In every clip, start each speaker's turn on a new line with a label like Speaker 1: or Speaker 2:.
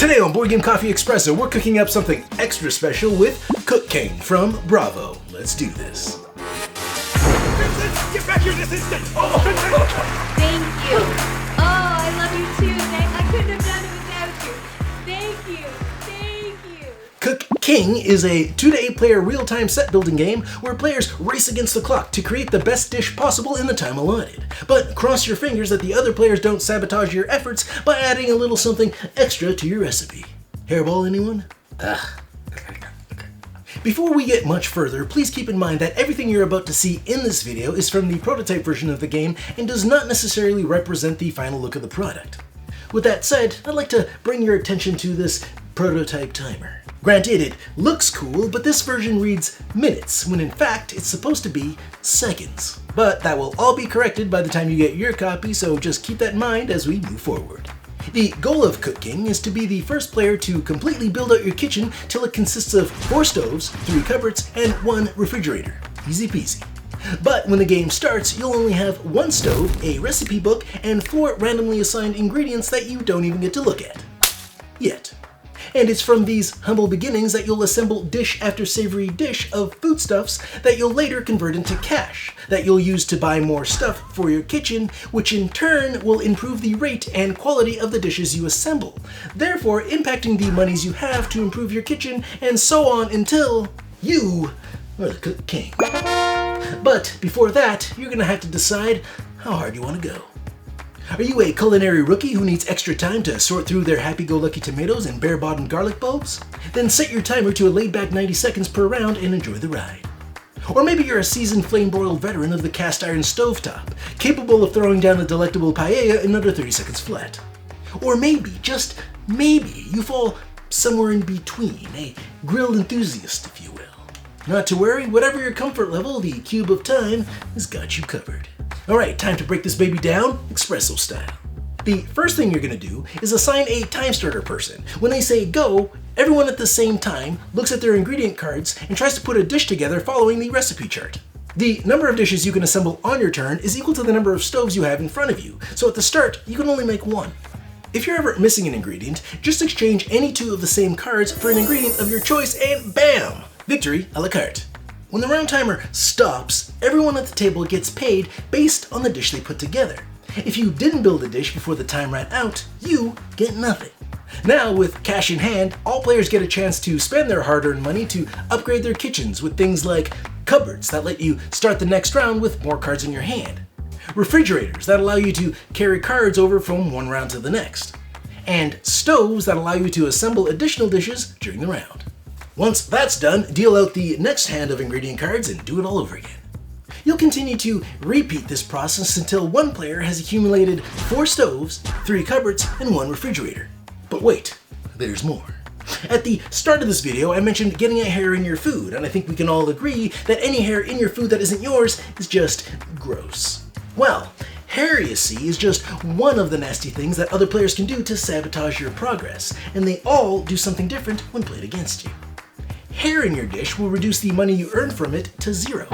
Speaker 1: Today on Board Game Coffee Espresso, we're cooking up something extra special with Cook King from Bravo. Let's do this.
Speaker 2: Vincent, get back here this instant!
Speaker 3: Thank you. Oh, I love you too. I couldn't have done it without you. Thank you. Thank you.
Speaker 1: Cook King is a 2-to-8 player real-time set building game where players race against the clock to create the best dish possible in the time allotted. But cross your fingers that the other players don't sabotage your efforts by adding a little something extra to your recipe. Hairball, anyone? Before we get much further, please keep in mind that everything you're about to see in this video is from the prototype version of the game and does not necessarily represent the final look of the product. With that said, I'd like to bring your attention to this prototype timer. Granted, it looks cool, but this version reads minutes, when in fact it's supposed to be seconds. But that will all be corrected by the time you get your copy, so just keep that in mind as we move forward. The goal of Cook King is to be the first player to completely build out your kitchen till it consists of 4 stoves, 3 cupboards, and 1 refrigerator. Easy peasy. But when the game starts, you'll only have 1 stove, a recipe book, and 4 randomly assigned ingredients that you don't even get to look at. Yet. And it's from these humble beginnings that you'll assemble dish after savory dish of foodstuffs that you'll later convert into cash, that you'll use to buy more stuff for your kitchen, which in turn will improve the rate and quality of the dishes you assemble, therefore impacting the monies you have to improve your kitchen, and so on until you are the Cook King. But before that, you're gonna have to decide how hard you want to go. Are you a culinary rookie who needs extra time to sort through their happy-go-lucky tomatoes and bare-bottomed garlic bulbs? Then set your timer to a laid-back 90 seconds per round and enjoy the ride. Or maybe you're a seasoned flame-broiled veteran of the cast-iron stovetop, capable of throwing down a delectable paella in under 30 seconds flat. Or maybe, just maybe, you fall somewhere in between, a grill enthusiast, if you will. Not to worry, whatever your comfort level, the cube of time has got you covered. Alright, time to break this baby down, espresso style. The first thing you're gonna do is assign a time starter person. When they say go, everyone at the same time looks at their ingredient cards and tries to put a dish together following the recipe chart. The number of dishes you can assemble on your turn is equal to the number of stoves you have in front of you, so at the start, you can only make 1. If you're ever missing an ingredient, just exchange any 2 of the same cards for an ingredient of your choice and BAM! Victory a la carte. When the round timer stops, everyone at the table gets paid based on the dish they put together. If you didn't build a dish before the time ran out, you get nothing. Now, with cash in hand, all players get a chance to spend their hard-earned money to upgrade their kitchens with things like cupboards that let you start the next round with more cards in your hand, refrigerators that allow you to carry cards over from one round to the next, and stoves that allow you to assemble additional dishes during the round. Once that's done, deal out the next hand of ingredient cards and do it all over again. You'll continue to repeat this process until one player has accumulated 4 stoves, 3 cupboards, and 1 refrigerator. But wait, there's more. At the start of this video, I mentioned getting a hair in your food, and I think we can all agree that any hair in your food that isn't yours is just gross. Well, hair, you see, is just one of the nasty things that other players can do to sabotage your progress, and they all do something different when played against you. Hair in your dish will reduce the money you earn from it to 0.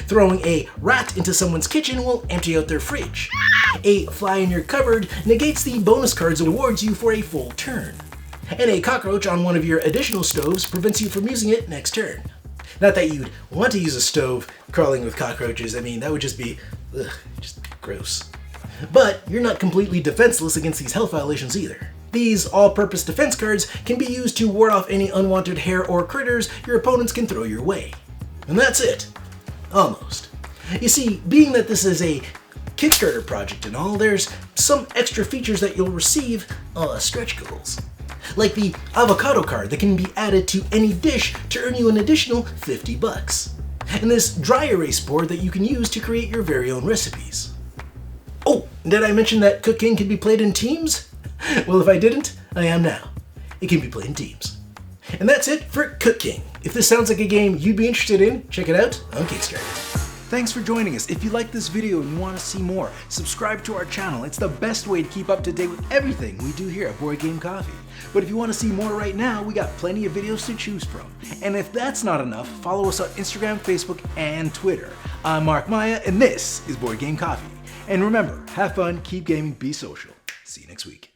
Speaker 1: Throwing a rat into someone's kitchen will empty out their fridge. A fly in your cupboard negates the bonus cards it awards you for a full turn. And a cockroach on one of your additional stoves prevents you from using it next turn. Not that you'd want to use a stove crawling with cockroaches, I mean, that would just be, just gross. But you're not completely defenseless against these health violations either. These all-purpose defense cards can be used to ward off any unwanted hair or critters your opponents can throw your way. And that's it. Almost. You see, being that this is a Kickstarter project and all, there's some extra features that you'll receive a la stretch goals. Like the avocado card that can be added to any dish to earn you an additional $50. And this dry erase board that you can use to create your very own recipes. Oh, did I mention that Cook King can be played in teams? Well, if I didn't, I am now. It can be played in teams. And that's it for Cook King. If this sounds like a game you'd be interested in, check it out on Kickstarter. Thanks for joining us. If you like this video and you want to see more, subscribe to our channel. It's the best way to keep up to date with everything we do here at Board Game Coffee. But if you want to see more right now, we got plenty of videos to choose from. And if that's not enough, follow us on Instagram, Facebook, and Twitter. I'm Mark Maya, and this is Board Game Coffee. And remember, have fun, keep gaming, be social. See you next week.